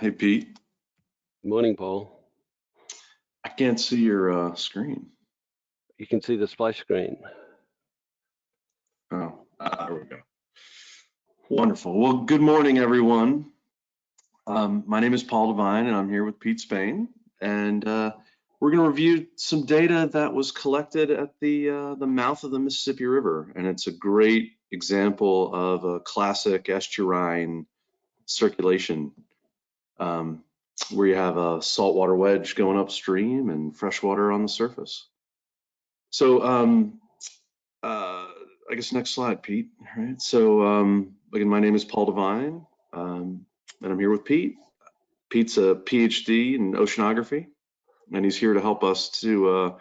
Hey, Pete. Good morning, Paul. I can't see your screen. You can see the splash screen. Oh, there we go. Wonderful. Well, good morning, everyone. My name is Paul Devine, and I'm here with Pete Spain. And we're going to review some data that was collected at the mouth of the Mississippi River. And it's a great example of a classic estuarine circulation where you have a saltwater wedge going upstream and freshwater on the surface. So I guess next slide, Pete. All right. So again, my name is Paul Devine, and I'm here with Pete. Pete's a PhD in oceanography, and he's here to help us to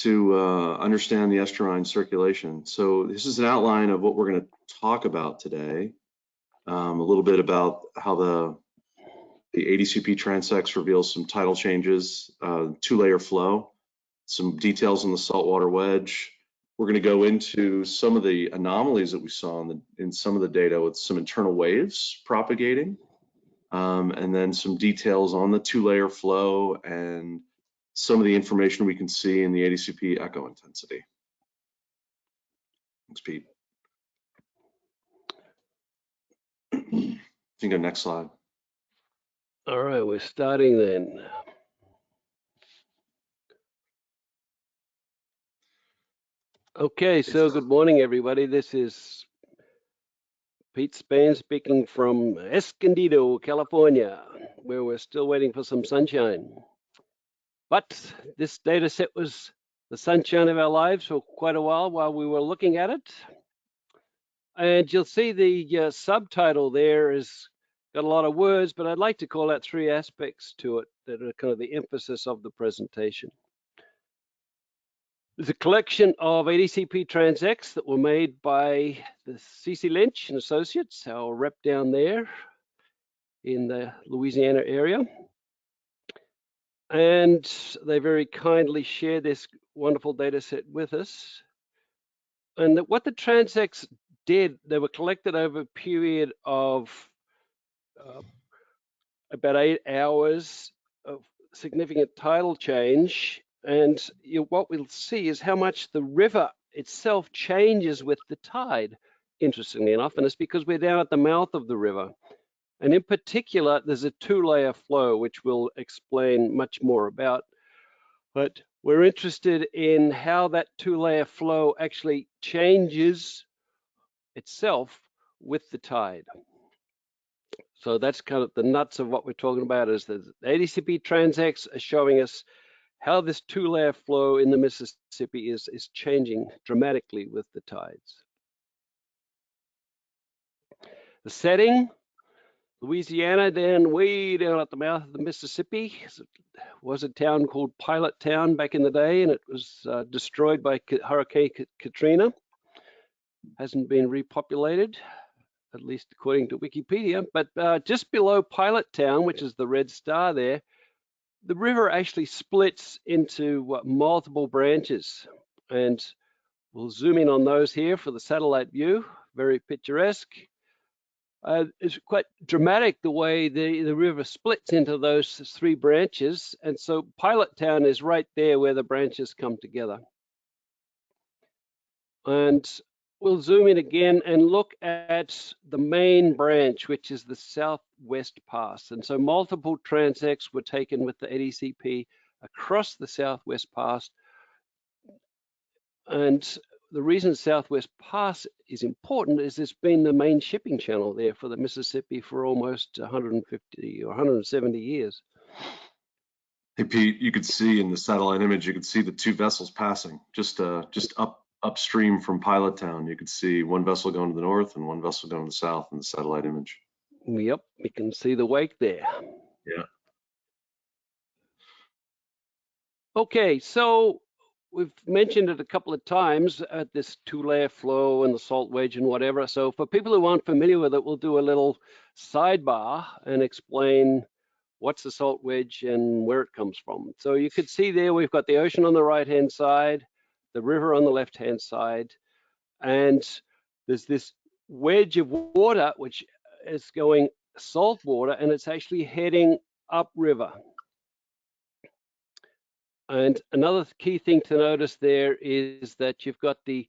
understand the estuarine circulation. So this is an outline of what we're going to talk about today. A little bit about how the ADCP transects reveals some tidal changes, two-layer flow, some details on the saltwater wedge. We're going to go into some of the anomalies that we saw in some of the data with some internal waves propagating, and then some details on the two-layer flow and some of the information we can see in the ADCP echo intensity. Thanks, Pete. You can go next slide. All right, we're starting then. Okay, so good morning, everybody. This is Pete Spain speaking from Escondido, California, where we're still waiting for some sunshine. But this data set was the sunshine of our lives for quite a while we were looking at it. And you'll see the subtitle there is got a lot of words, but I'd like to call out three aspects to it that are kind of the emphasis of the presentation. There's a collection of ADCP transects that were made by the C.C. Lynch and Associates, our rep down there in the Louisiana area. And they very kindly shared this wonderful data set with us. And what the transects did, they were collected over a period of about 8 hours of significant tidal change. And what we'll see is how much the river itself changes with the tide, interestingly enough. And it's because we're down at the mouth of the river. And in particular, there's a two-layer flow, which we'll explain much more about. But we're interested in how that two-layer flow actually changes itself with the tide. So that's kind of the nuts of what we're talking about, is the ADCP transects are showing us how this two-layer flow in the Mississippi is changing dramatically with the tides. The setting, Louisiana, way down at the mouth of the Mississippi, was a town called Pilot Town back in the day, and it was destroyed by Hurricane Katrina. Hasn't been repopulated, at least according to Wikipedia. But just below Pilot Town, which is the red star there, the river actually splits into multiple branches. And we'll zoom in on those here for the satellite view, very picturesque. It's quite dramatic the way the river splits into those three branches. And so Pilot Town is right there where the branches come together. And we'll zoom in again and look at the main branch, which is the Southwest Pass. And so multiple transects were taken with the ADCP across the Southwest Pass. And the reason Southwest Pass is important is it's been the main shipping channel there for the Mississippi for almost 150 or 170 years. Hey, Pete, you could see in the satellite image, you could see the two vessels passing just upstream from Pilot Town. You could see one vessel going to the north and one vessel going to the south in the satellite image. Yep, we can see the wake there. Yeah. Okay, so we've mentioned it a couple of times at this two-layer flow and the salt wedge and whatever. So for people who aren't familiar with it, we'll do a little sidebar and explain what's the salt wedge and where it comes from. So you could see there we've got the ocean on the right-hand side, the river on the left-hand side, and there's this wedge of water which is going salt water, and it's actually heading upriver. And another key thing to notice there is that you've got the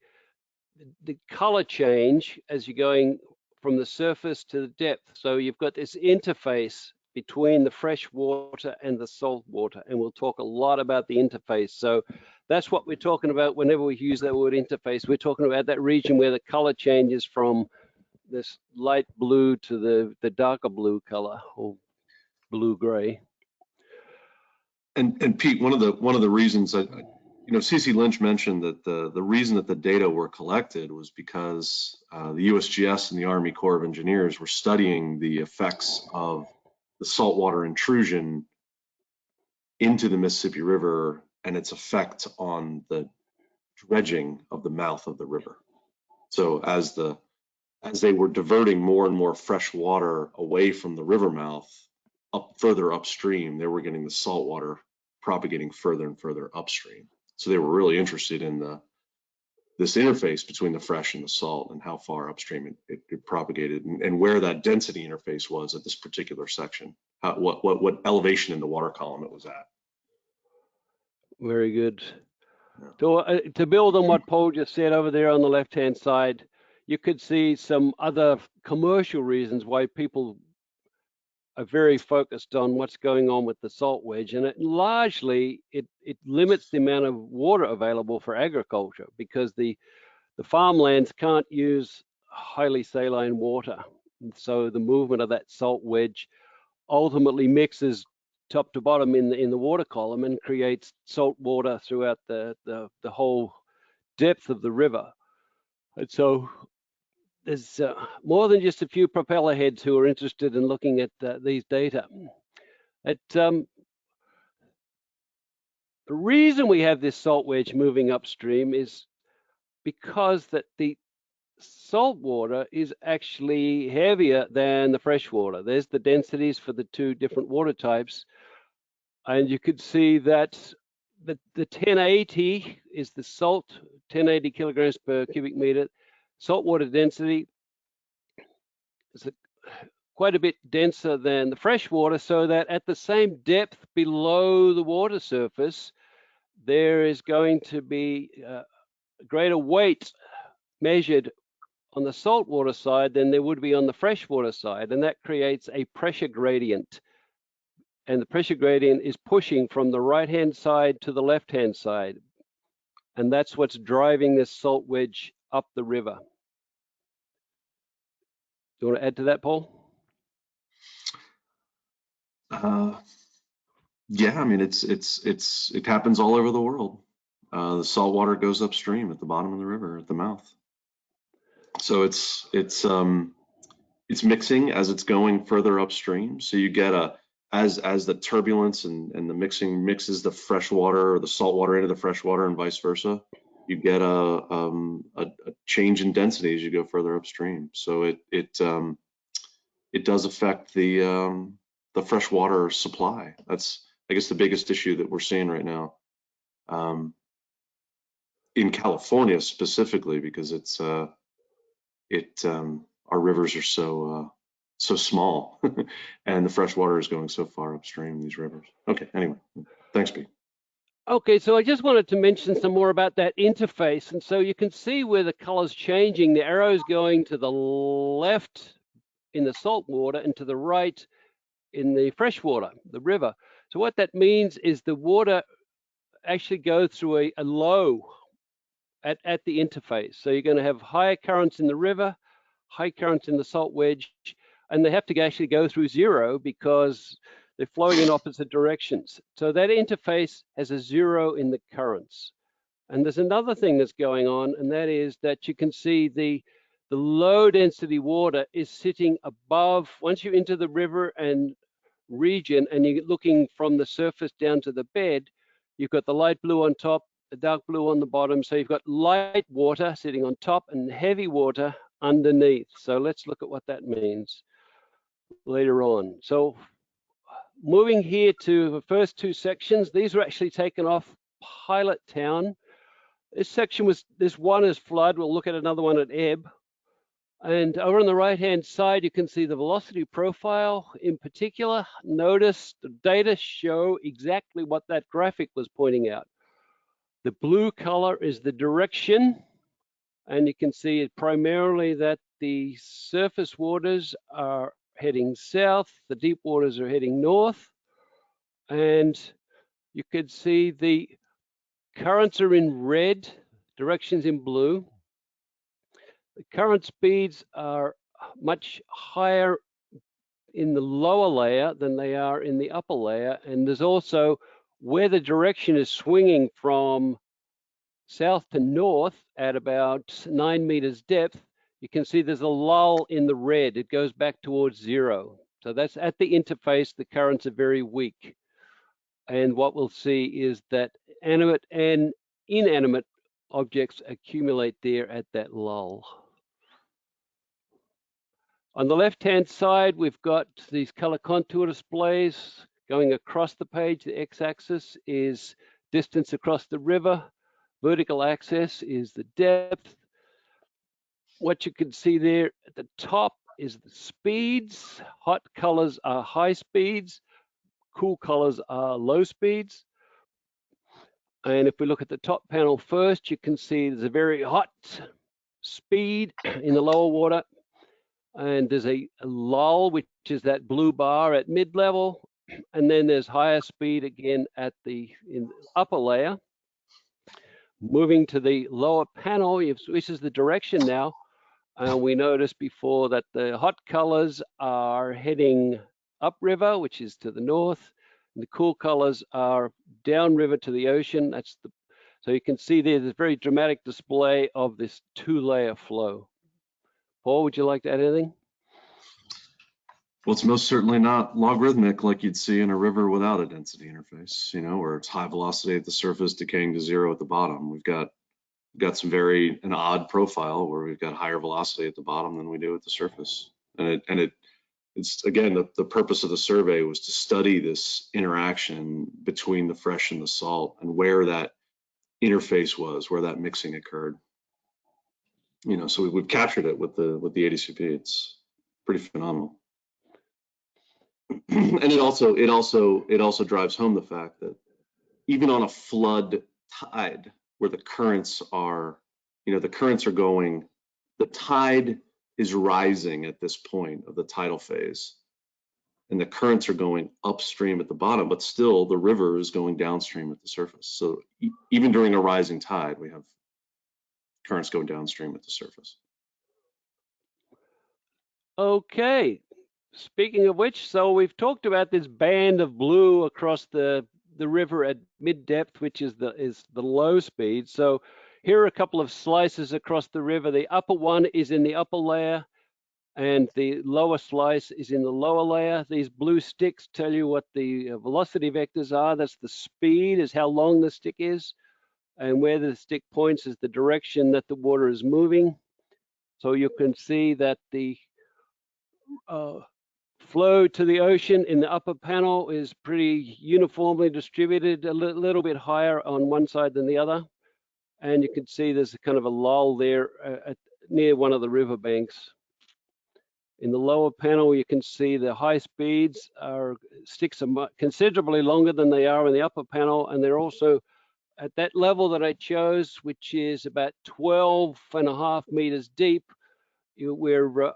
color change as you're going from the surface to the depth. So you've got this interface between the fresh water and the salt water, and we'll talk a lot about the interface. So that's what we're talking about whenever we use that word interface. We're talking about that region where the color changes from this light blue to the darker blue color, or blue-gray. And Pete, one of the reasons that, CC Lynch mentioned that the reason that the data were collected was because the USGS and the Army Corps of Engineers were studying the effects of the saltwater intrusion into the Mississippi River and its effect on the dredging of the mouth of the river. So as they were diverting more and more fresh water away from the river mouth further upstream, they were getting the salt water propagating further and further upstream. So they were really interested in this interface between the fresh and the salt and how far upstream it propagated, and where that density interface was at this particular section, what elevation in the water column it was at. Very good. So to build on what Paul just said over there on the left-hand side, you could see some other commercial reasons why people are very focused on what's going on with the salt wedge, and largely it limits the amount of water available for agriculture, because the farmlands can't use highly saline water. And so the movement of that salt wedge ultimately mixes top to bottom in the water column and creates salt water throughout the whole depth of the river. And so there's more than just a few propeller heads who are interested in looking at these data. The reason we have this salt wedge moving upstream is because that the salt water is actually heavier than the fresh water. There's the densities for the two different water types. And you could see that the 1080 is the salt, 1080 kilograms per cubic meter. Saltwater density is quite a bit denser than the fresh water, so that at the same depth below the water surface, there is going to be greater weight measured on the saltwater side than there would be on the freshwater side, and that creates a pressure gradient. And the pressure gradient is pushing from the right-hand side to the left-hand side, and that's what's driving this salt wedge up the river. Do you want to add to that, Paul? Yeah, I mean, it happens all over the world. The salt water goes upstream at the bottom of the river, at the mouth. So it's mixing as it's going further upstream. So you get as the turbulence and the mixing mixes the fresh water or the salt water into the fresh water and vice versa, you get a change in density as you go further upstream. So it does affect the freshwater supply. That's, I guess, the biggest issue that we're seeing right now in California specifically, because our rivers are so small and the fresh water is going so far upstream in these rivers. Okay, anyway, thanks, Pete. Okay, so I just wanted to mention some more about that interface. And so you can see where the color's changing. The arrow's going to the left in the salt water and to the right in the fresh water, the river. So what that means is the water actually goes through a low at the interface. So you're going to have higher currents in the river, high currents in the salt wedge, and they have to actually go through zero because they're flowing in opposite directions. So that interface has a zero in the currents. And there's another thing that's going on, and that is that you can see the low density water is sitting above, once you enter the river and region and you're looking from the surface down to the bed, you've got the light blue on top, the dark blue on the bottom. So you've got light water sitting on top and heavy water underneath. So let's look at what that means later on. So moving here to the first two sections, these were actually taken off Pilot Town. This section was, this one is flood. We'll look at another one at ebb. And over on the right-hand side, you can see the velocity profile. In particular, notice the data show exactly what that graphic was pointing out. The blue color is the direction, and you can see it primarily that the surface waters are heading south, the deep waters are heading north, and you can see the currents are in red, directions in blue. The current speeds are much higher in the lower layer than they are in the upper layer. And there's also where the direction is swinging from south to north at about 9 meters depth, you can see there's a lull in the red. It goes back towards 0. So that's at the interface, the currents are very weak. And what we'll see is that animate and inanimate objects accumulate there at that lull. On the left-hand side, we've got these color contour displays going across the page. The x-axis is distance across the river. Vertical axis is the depth. What you can see there at the top is the speeds. Hot colors are high speeds. Cool colors are low speeds. And if we look at the top panel first, you can see there's a very hot speed in the lower water. And there's a lull, which is that blue bar at mid-level. And then there's higher speed again at in the upper layer. Moving to the lower panel, this is the direction now. We noticed before that the hot colors are heading upriver, which is to the north. And the cool colors are downriver to the ocean. So you can see there's a very dramatic display of this 2-layer flow. Paul, would you like to add anything? Well, it's most certainly not logarithmic like you'd see in a river without a density interface, where it's high velocity at the surface, decaying to 0 at the bottom. We've got some an odd profile where we've got higher velocity at the bottom than we do at the surface. And it's again, the purpose of the survey was to study this interaction between the fresh and the salt and where that interface was, where that mixing occurred. So we've captured it with the ADCP. It's pretty phenomenal. And it also drives home the fact that even on a flood tide where the currents are going, the tide is rising at this point of the tidal phase, and the currents are going upstream at the bottom, but still the river is going downstream at the surface. So even during a rising tide, we have currents going downstream at the surface. Okay. Speaking of which, so we've talked about this band of blue across the river at mid-depth, which is the low speed. So here are a couple of slices across the river. The upper one is in the upper layer, and the lower slice is in the lower layer. These blue sticks tell you what the velocity vectors are. That's the speed, is how long the stick is, and where the stick points is the direction that the water is moving. So you can see that the flow to the ocean in the upper panel is pretty uniformly distributed, a little bit higher on one side than the other. And you can see there's a kind of a lull there near one of the riverbanks. In the lower panel, you can see the high speeds sticks are considerably longer than they are in the upper panel, and they're also at that level that I chose, which is about 12.5 meters deep, where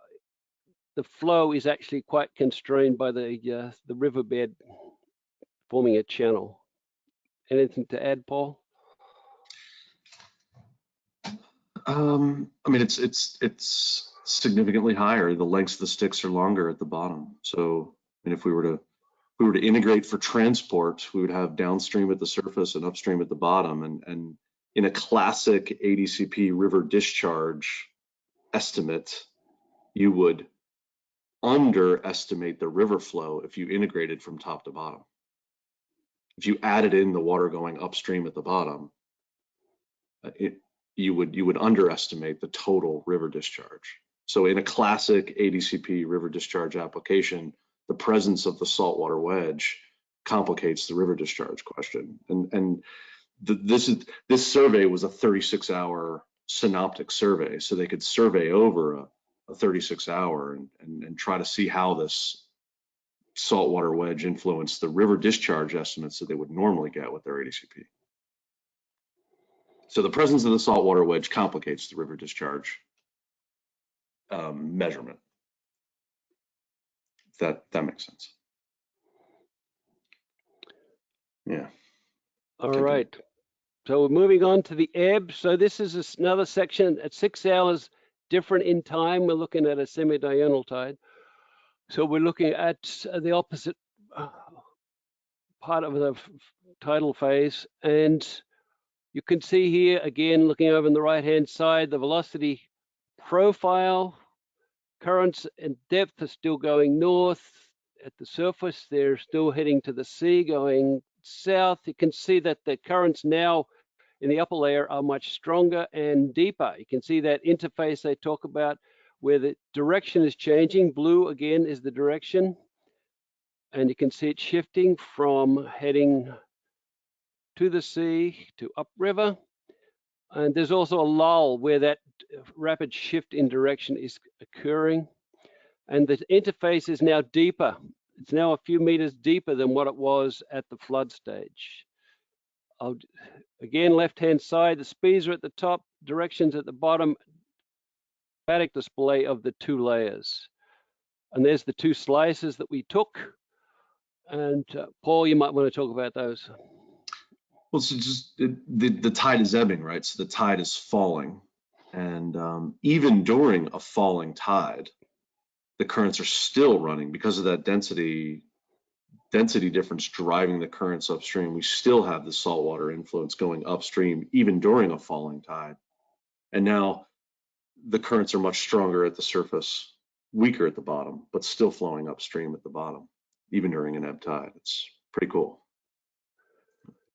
the flow is actually quite constrained by the riverbed forming a channel. Anything to add, Paul? I mean, it's significantly higher. The lengths of the sticks are longer at the bottom. So, if we were to integrate for transport, we would have downstream at the surface and upstream at the bottom. And in a classic ADCP river discharge estimate, you would underestimate the river flow if you integrated from top to bottom. If you added in the water going upstream at the bottom, you would underestimate the total river discharge. So in a classic ADCP river discharge application, the presence of the saltwater wedge complicates the river discharge question. And this survey was a 36-hour synoptic survey, so they could survey over a 36 hour and try to see how this saltwater wedge influenced the river discharge estimates that they would normally get with their ADCP. So the presence of the saltwater wedge complicates the river discharge measurement. If that makes sense. Yeah. All right. So we're moving on to the ebb. So this is another section at 6 hours different in time. We're looking at a semi-diurnal tide. So we're looking at the opposite part of the tidal phase. And you can see here, again, looking over on the right-hand side, the velocity profile. Currents and depth are still going north. At the surface, they're still heading to the sea, going south. You can see that the currents now in the upper layer are much stronger and deeper. You can see that interface they talk about where the direction is changing. Blue, again, is the direction. And you can see it shifting from heading to the sea to upriver. And there's also a lull where that rapid shift in direction is occurring. And the interface is now deeper. It's now a few meters deeper than what it was at the flood stage. Again, left-hand side, the speeds are at the top, directions at the bottom, dramatic display of the two layers. And there's the two slices that we took. And Paul, you might want to talk about those. Well, so just the tide is ebbing, right? So the tide is falling. And even during a falling tide, the currents are still running because of that density difference driving the currents upstream. We still have the saltwater influence going upstream even during a falling tide. And now the currents are much stronger at the surface, weaker at the bottom, but still flowing upstream at the bottom, even during an ebb tide. It's pretty cool.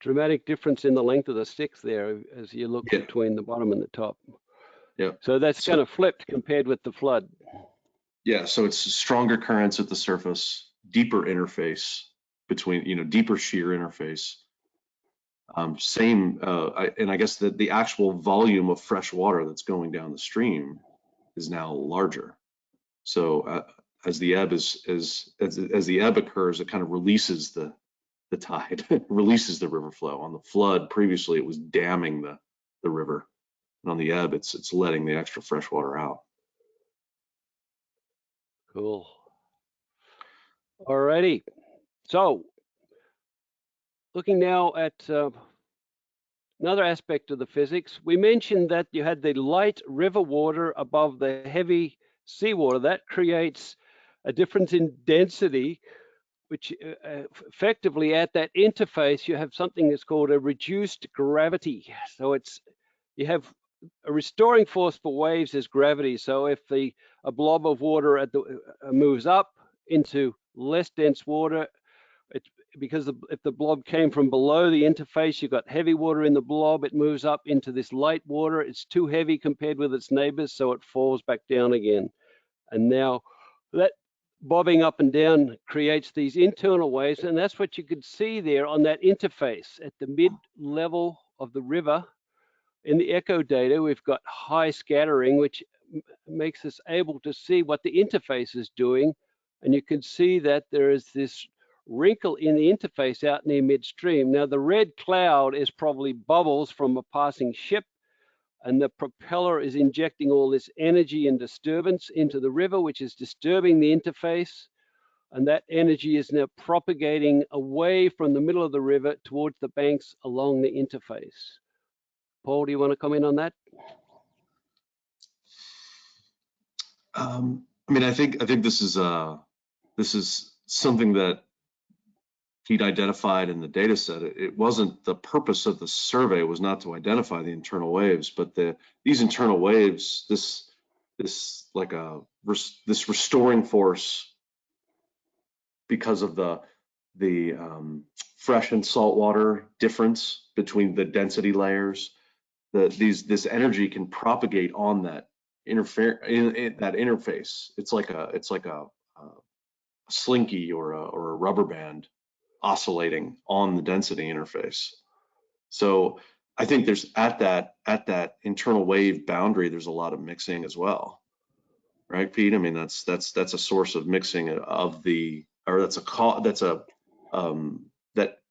Dramatic difference in the length of the sticks there as you look between the bottom and the top. Yeah. So that's kind of flipped compared with the flood. Yeah, so it's stronger currents at the surface, deeper interface between, deeper shear interface. And I guess that the actual volume of fresh water that's going down the stream is now larger. So as the ebb as the ebb occurs, it kind of releases the tide, releases the river flow. On the flood, previously it was damming the river, and on the ebb, it's letting the extra fresh water out. Cool. All righty. So looking now at another aspect of the physics, we mentioned that you had the light river water above the heavy seawater. That creates a difference in density, which effectively at that interface, you have something that's called a reduced gravity. So you have a restoring force for waves is gravity. So if a blob of water moves up into less dense water, because if the blob came from below the interface, you've got heavy water in the blob, it moves up into this light water. It's too heavy compared with its neighbors, so it falls back down again. And now that bobbing up and down creates these internal waves, and that's what you could see there on that interface at the mid-level of the river. In the echo data, we've got high scattering, which makes us able to see what the interface is doing. And you can see that there is this wrinkle in the interface out near midstream. Now, the red cloud is probably bubbles from a passing ship, and the propeller is injecting all this energy and disturbance into the river, which is disturbing the interface. And that energy is now propagating away from the middle of the river towards the banks along the interface. Paul, do you want to comment on that? I think this is something that he'd identified in the data set. It wasn't the purpose of the survey was not to identify the internal waves, but these internal waves, this restoring force because of the fresh and salt water difference between the density layers. This energy can propagate on that that interface. It's like a slinky or a rubber band oscillating on the density interface. So I think there's at that internal wave boundary, there's a lot of mixing as well. right, Pete? I mean, that's a source of mixing of the, or that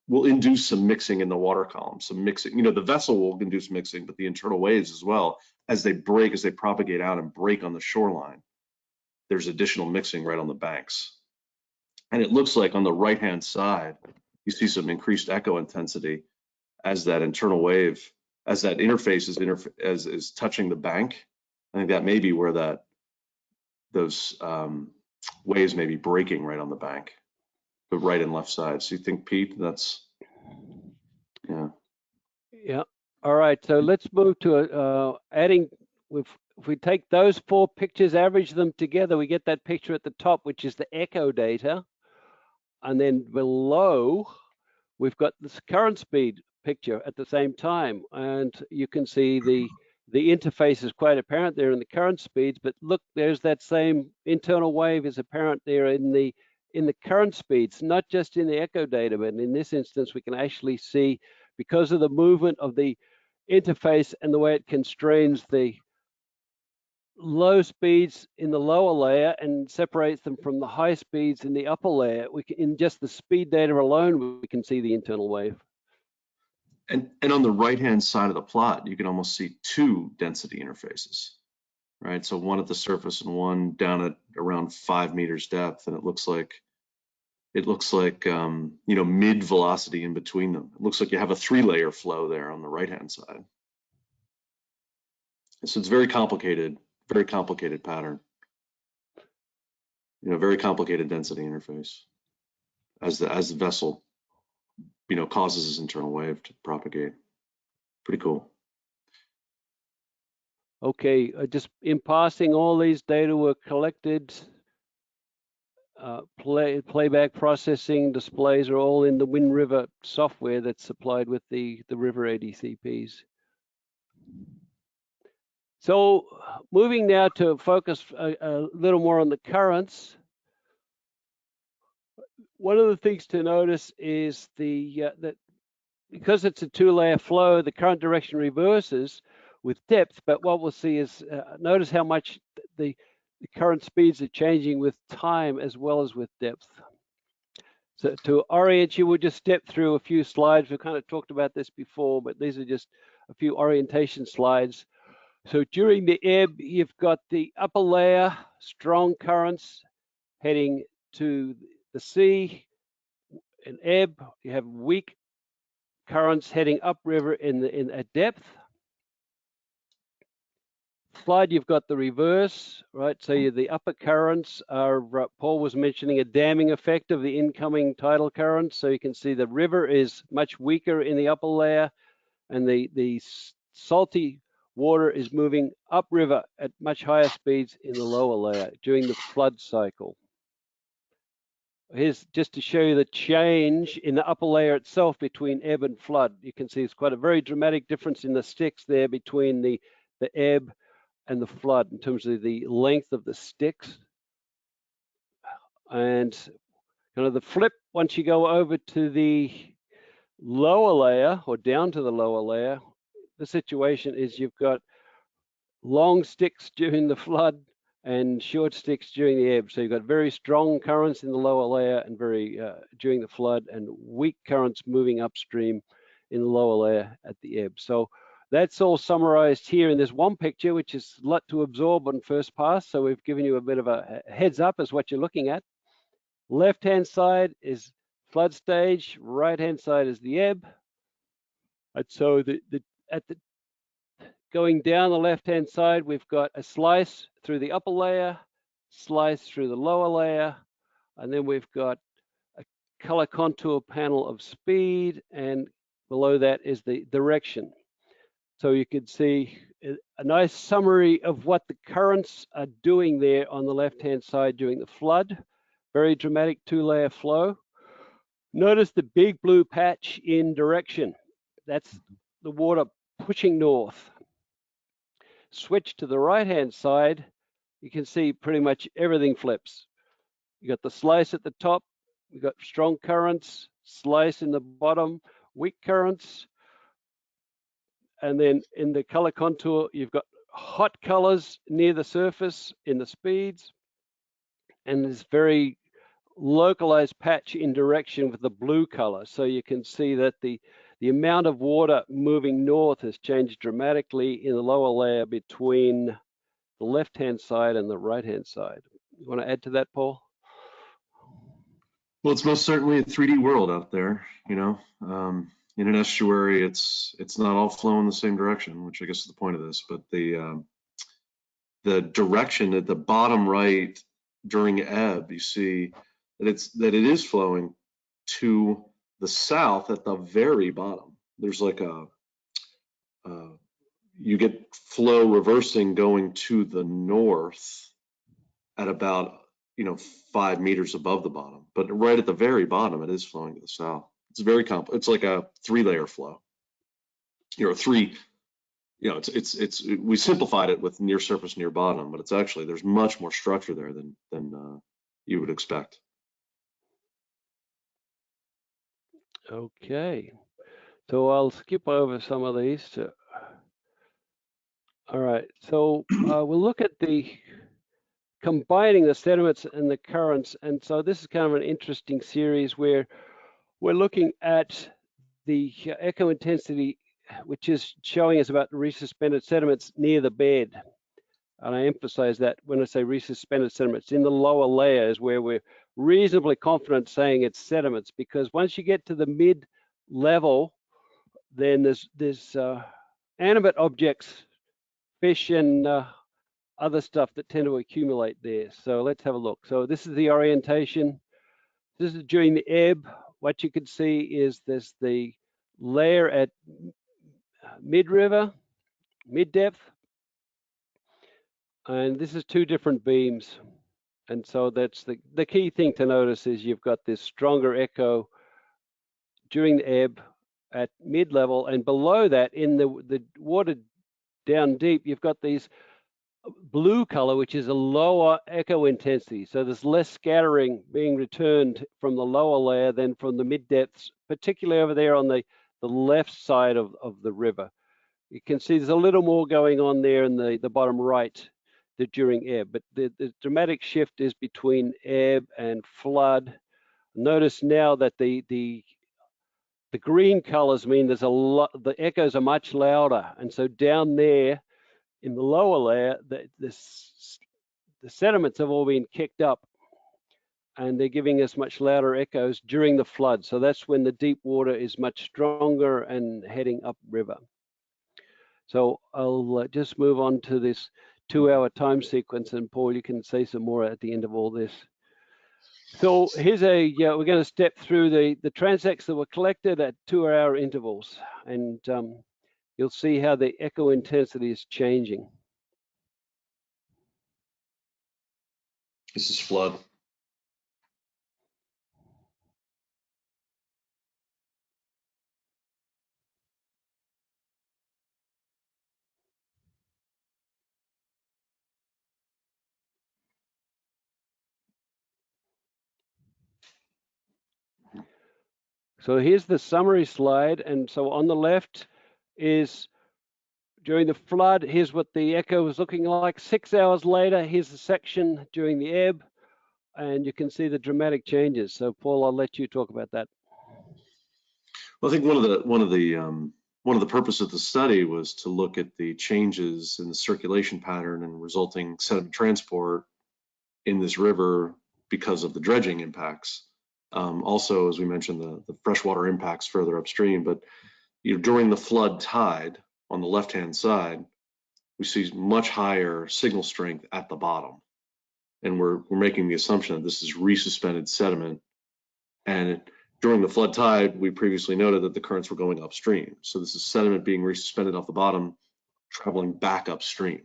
will induce some mixing in the water column, some mixing. You know, the vessel will induce mixing, but the internal waves as well, as they propagate out and break on the shoreline, there's additional mixing right on the banks. And it looks like on the right-hand side, you see some increased echo intensity as that internal wave, as that interface is touching the bank. I think that may be where those waves may be breaking right on the bank, the right and left side. So you think, Pete, that's, yeah. Yeah. All right. So let's move to adding. If we take those 4 pictures, average them together, we get that picture at the top, which is the echo data. And then below, we've got this current speed picture at the same time. And you can see the interface is quite apparent there in the current speeds, but look, there's that same internal wave is apparent there in the current speeds, not just in the echo data, but in this instance, we can actually see, because of the movement of the interface and the way it constrains the low speeds in the lower layer and separates them from the high speeds in the upper layer, we can, in just the speed data alone, we can see the internal wave. And on the right-hand side of the plot, you can almost see 2 density interfaces, right? So one at the surface and one down at around 5 meters depth, and it looks like you know, mid velocity in between them. It looks like you have a 3-layer flow there on the right-hand side. So it's very complicated pattern. You know, very complicated density interface as the vessel, you know, causes this internal wave to propagate. Pretty cool. Okay, just in passing, all these data were collected. Playback processing displays are all in the Wind River software that's supplied with the river ADCPs. So moving now to focus a little more on the currents. One of the things to notice is that because it's a 2-layer flow, the current direction reverses with depth, but what we'll see is, notice how much the current speeds are changing with time as well as with depth. So to orient you, we'll just step through a few slides. We've kind of talked about this before, but these are just a few orientation slides. So during the ebb, you've got the upper layer, strong currents heading to the sea. In ebb, you have weak currents heading upriver at depth. Flood, you've got the reverse, right? So the upper currents are, Paul was mentioning a damming effect of the incoming tidal currents. So you can see the river is much weaker in the upper layer, and the salty water is moving upriver at much higher speeds in the lower layer during the flood cycle. Here's just to show you the change in the upper layer itself between ebb and flood. You can see it's quite a very dramatic difference in the sticks there between the ebb and the flood in terms of the length of the sticks. And kind of the flip, once you go over to the lower layer or down to the lower layer, the situation is you've got long sticks during the flood and short sticks during the ebb. So you've got very strong currents in the lower layer and very during the flood, and weak currents moving upstream in the lower layer at the ebb. So that's all summarized here in this one picture, which is a lot to absorb on first pass. So we've given you a bit of a heads up as what you're looking at. Left-hand side is flood stage, right-hand side is the ebb. And so going down the left-hand side, we've got a slice through the upper layer, slice through the lower layer, and then we've got a color contour panel of speed, and below that is the direction. So you can see a nice summary of what the currents are doing there on the left-hand side during the flood. Very dramatic 2-layer flow. Notice the big blue patch in direction. That's the water pushing north. Switch to the right-hand side, you can see pretty much everything flips. You got the slice at the top, you got strong currents, slice in the bottom, weak currents, and then in the color contour, you've got hot colors near the surface in the speeds, and this very localized patch in direction with the blue color. So you can see that the amount of water moving north has changed dramatically in the lower layer between the left-hand side and the right-hand side. You want to add to that, Paul? Well, it's most certainly a 3D world out there, you know. In an estuary, it's not all flowing the same direction, which I guess is the point of this. But the direction at the bottom right during ebb, you see that it is flowing to the south at the very bottom. There's like you get flow reversing going to the north at about 5 meters above the bottom, but right at the very bottom it is flowing to the south. It's very complex. It's like a 3-layer flow. We simplified it with near surface, near bottom, but it's actually, there's much more structure there than you would expect. Okay, so I'll skip over some of these. All right, so we'll look at the combining the sediments and the currents. And so this is kind of an interesting series where we're looking at the echo intensity, which is showing us about the resuspended sediments near the bed. And I emphasize that when I say resuspended sediments, in the lower layers where we're reasonably confident saying it's sediments, because once you get to the mid-level, then there's animate objects, fish and other stuff that tend to accumulate there. So let's have a look. So this is the orientation. This is during the ebb. What you can see is there's the layer at mid-river, mid-depth, and this is 2 different beams. And so that's the key thing to notice is you've got this stronger echo during the ebb at mid-level, and below that in the water down deep, you've got these blue color, which is a lower echo intensity. So there's less scattering being returned from the lower layer than from the mid depths, particularly over there on the left side of the river. You can see there's a little more going on there in the bottom right during ebb, but the dramatic shift is between ebb and flood. Notice now that the green colors mean there's a lot, the echoes are much louder, and so down there in the lower layer, the sediments have all been kicked up, and they're giving us much louder echoes during the flood. So that's when the deep water is much stronger and heading upriver. So I'll just move on to this 2-hour time sequence, and Paul, you can say some more at the end of all this. So here's we're going to step through the transects that were collected at 2-hour intervals, and you'll see how the echo intensity is changing. This is flood. So here's the summary slide. And so on the left is during the flood. Here's what the echo was looking like. 6 hours later, here's the section during the ebb. And you can see the dramatic changes. So Paul, I'll let you talk about that. Well, I think one of the purposes of the study was to look at the changes in the circulation pattern and resulting sediment transport in this river because of the dredging impacts. Also, as we mentioned, the freshwater impacts further upstream. But during the flood tide on the left-hand side, we see much higher signal strength at the bottom, and we're making the assumption that this is resuspended sediment. And during the flood tide, we previously noted that the currents were going upstream. So this is sediment being resuspended off the bottom, traveling back upstream.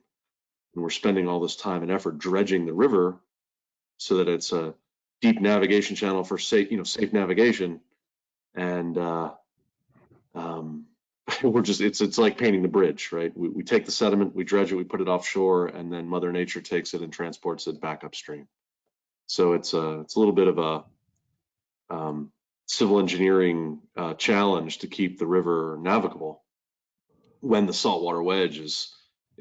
And we're spending all this time and effort dredging the river so that it's a deep navigation channel for safe navigation. And it's like painting the bridge, right? We take the sediment, we dredge it, we put it offshore, and then Mother Nature takes it and transports it back upstream. So it's a little bit of a civil engineering challenge to keep the river navigable when the saltwater wedge is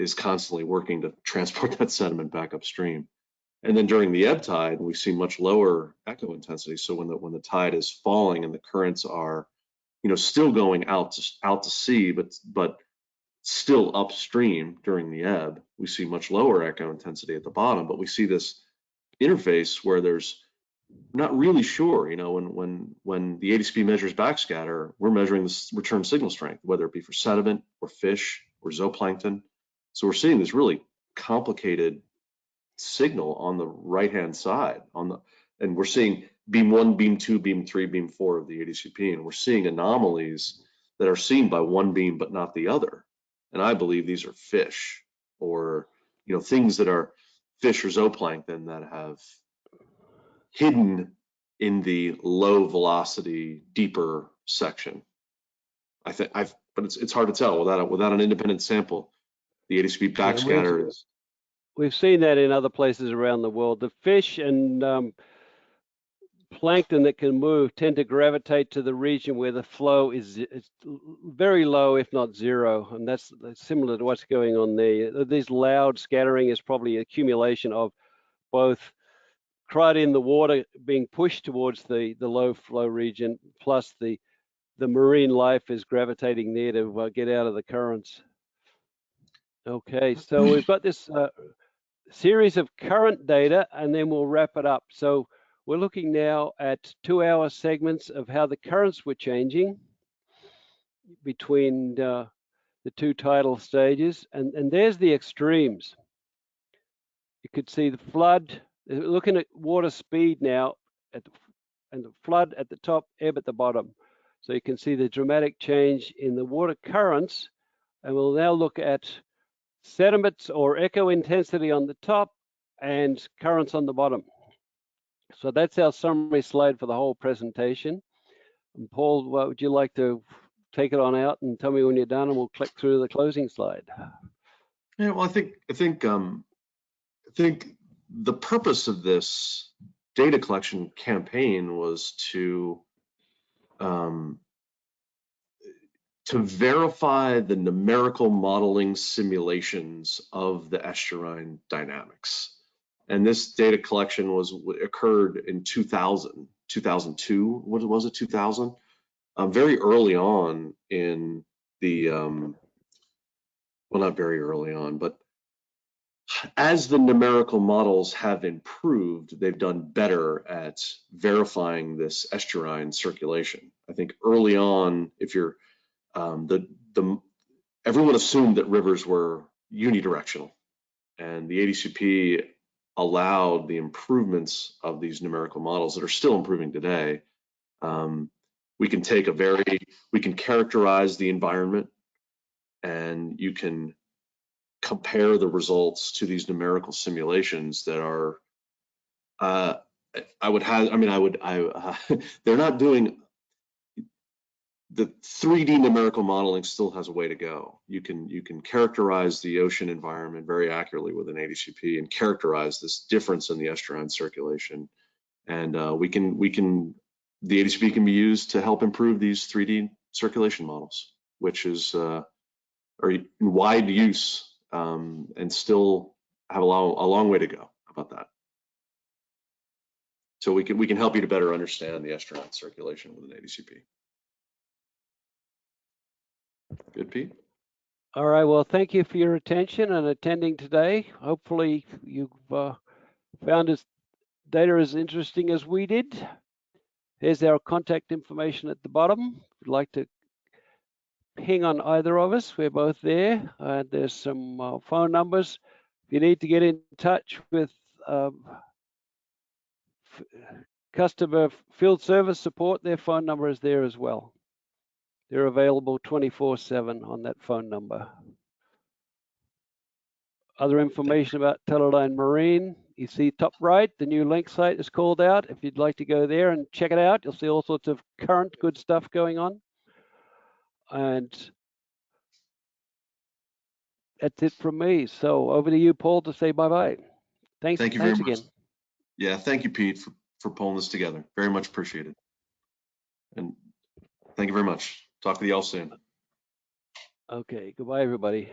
is constantly working to transport that sediment back upstream. And then during the ebb tide, we see much lower echo intensity. So when the tide is falling and the currents are, still going out to sea, but still upstream during the ebb, we see much lower echo intensity at the bottom. But we see this interface where there's not really sure, when the ADCP measures backscatter, we're measuring this return signal strength, whether it be for sediment or fish or zooplankton. So we're seeing this really complicated signal on the right-hand side and we're seeing beam 1, beam 2, beam 3, beam 4 of the ADCP, and we're seeing anomalies that are seen by one beam but not the other. And I believe these are fish or things that are fish or zooplankton that have hidden in the low velocity, deeper section. But it's hard to tell without an independent sample. The ADCP backscatter is. We've seen that in other places around the world. The fish and plankton that can move tend to gravitate to the region where the flow is very low, if not zero, and that's similar to what's going on there. This loud scattering is probably accumulation of both crud in the water being pushed towards the low flow region, plus the marine life is gravitating there to get out of the currents. Okay, so we've got this series of current data, and then we'll wrap it up. So we're looking now at 2-hour segments of how the currents were changing between the two tidal stages, and there's the extremes. You could see the flood. Looking at water speed now, and the flood at the top, ebb at the bottom. So you can see the dramatic change in the water currents, and we'll now look at sediments or echo intensity on the top and currents on the bottom. So that's our summary slide for the whole presentation. And Paul, what would you like to take it on out and tell me when you're done, and we'll click through the closing slide. Yeah, well, I think the purpose of this data collection campaign was to verify the numerical modeling simulations of the estuarine dynamics. And this data collection occurred in 2002, what was it, 2000? Very early on in the, well, not very early on, but as the numerical models have improved, they've done better at verifying this estuarine circulation. I think early on, if you're, everyone assumed that rivers were unidirectional, and the ADCP allowed the improvements of these numerical models that are still improving today. We can characterize the environment, and you can compare the results to these numerical simulations that are, they're not doing, the 3D numerical modeling still has a way to go. You can characterize the ocean environment very accurately with an ADCP and characterize this difference in the estuarine circulation. And the ADCP can be used to help improve these 3D circulation models, which is are in wide use and still have a long way to go about that. So we can help you to better understand the estuarine circulation with an ADCP. Good, Pete? All right, well, thank you for your attention and attending today. Hopefully you've found this data as interesting as we did. Here's our contact information at the bottom. If you'd like to ping on either of us, we're both there. There's some phone numbers. If you need to get in touch with customer field service support, their phone number is there as well. They're available 24/7 on that phone number. Other information about Teledyne Marine, you see top right, the new link site is called out. If you'd like to go there and check it out, you'll see all sorts of current good stuff going on. And that's it from me. So over to you, Paul, to say bye-bye. Thanks. Thank you very much. Again. Yeah, thank you, Pete, for pulling this together. Very much appreciated. And thank you very much. Talk to you all soon. Okay, goodbye, everybody.